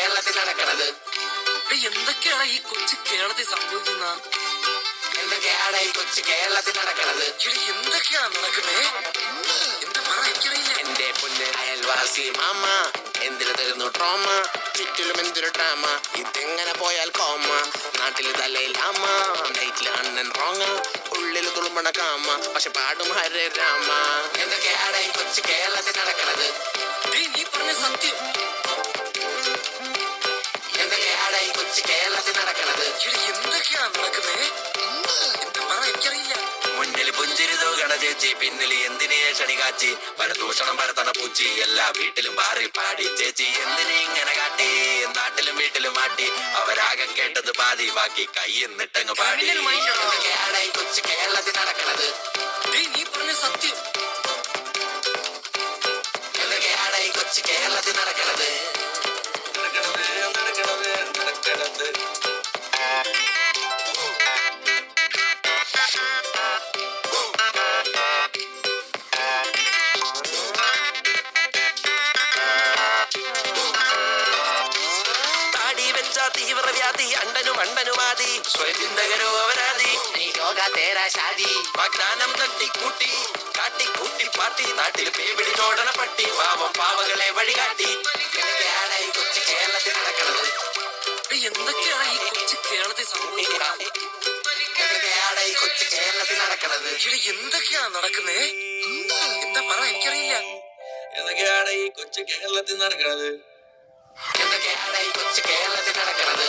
കേരളത്തിൽ നടക്കണത്? എന്തൊക്കെയാണ് ഈ കൊച്ചു കേരളത്തിൽ സംഭവിക്കുന്ന? എന്തൊക്കെയാണ് ഈ കൊച്ചു കേരളത്തിൽ നടക്കണത്? എന്തൊക്കെയാണ് നടക്കുന്നേ? എന്റെ പൊന്ന് അയൽവാസി മാമ എന്തിനു തരുന്നു ട്രോമ? ചുറ്റിലും എന്തൊരു ഡ്രാമ, ഇതെങ്ങനെ പോയാൽ കോമ. നാട്ടില് തലയിലാമ, നൈറ്റില് അണ്ണൻ റോങ്ങ, ഉള്ളില് തുളുമ്പണ കാമ, പക്ഷെ പാടും ഹരേ രാമ. എന്തൊക്കെയാണ് ഈ കൊച്ചു കേരളത്തിൽ നടക്കണത്? നീ പറഞ്ഞ സത്യം. എന്തൊക്കെയാണ് ഈ കൊച്ചു കേരളത്തിൽ നടക്കണത്? എന്തൊക്കെയാണ് നടക്കുന്നേ? എനിക്കറിയില്ല. മുന്നിൽ പുഞ്ചിരി തൂകണ ചേച്ചി, പിന്നിൽ എന്തിനെ ക്ഷണി കാച്ചി, പരദൂഷണം പരത്തണ പൂച്ചി, എല്ലാ വീട്ടിലും പാറി പാടി. ചേച്ചി എന്തിനെ ഇങ്ങനെ കാട്ടി, നാട്ടിലും വീട്ടിലും മാട്ടി, അവരാകെ കേട്ടത് പാതി, ബാക്കി കൈന്നിട്ടങ്ങ് പാടി. എന്തൊക്കെയാണ് ഈ കൊച്ചു കേരളത്തിൽ നടക്കണത്? നീ പറഞ്ഞ സത്യം. എന്തൊക്കെയാണ് ഈ കൊച്ചു കേരളത്തിൽ നടക്കണത്? തീവ്രവ്യാധി അണ്ടനും അണ്ടനുമാതി, സ്വയചിന്തകരോ അവരാതി, വാഗ്ദാനം തട്ടിക്കൂട്ടി കാട്ടിക്കൂട്ടി പാട്ടി, നാട്ടിൽ പേപിടി ചോടണ പട്ടി, പാവം പാവകളെ വഴികാട്ടി. എന്തൊക്കെയാണ് ഈ കൊച്ചു കേരളത്തിൽ നടക്കുന്നത്? എന്തൊക്കെയാണ് ഈ കൊച്ചു കേരളത്തിൽ സംഭവിക്കുന്നത്? എന്തൊക്കെയാണ് ഈ കൊച്ചു കേരളത്തിൽ നടക്കുന്നത്? എന്തൊക്കെയാണ് നടക്കുന്നേ? എന്താ പറ, എനിക്കറിയില്ല. എന്തൊക്കെയാണ് ഈ കൊച്ചു കേരളത്തിൽ നടക്കുന്നത്? എന്തൊക്കെയാണ് ഈ കൊച്ചു കേരളത്തിൽ നടക്കുന്നത്?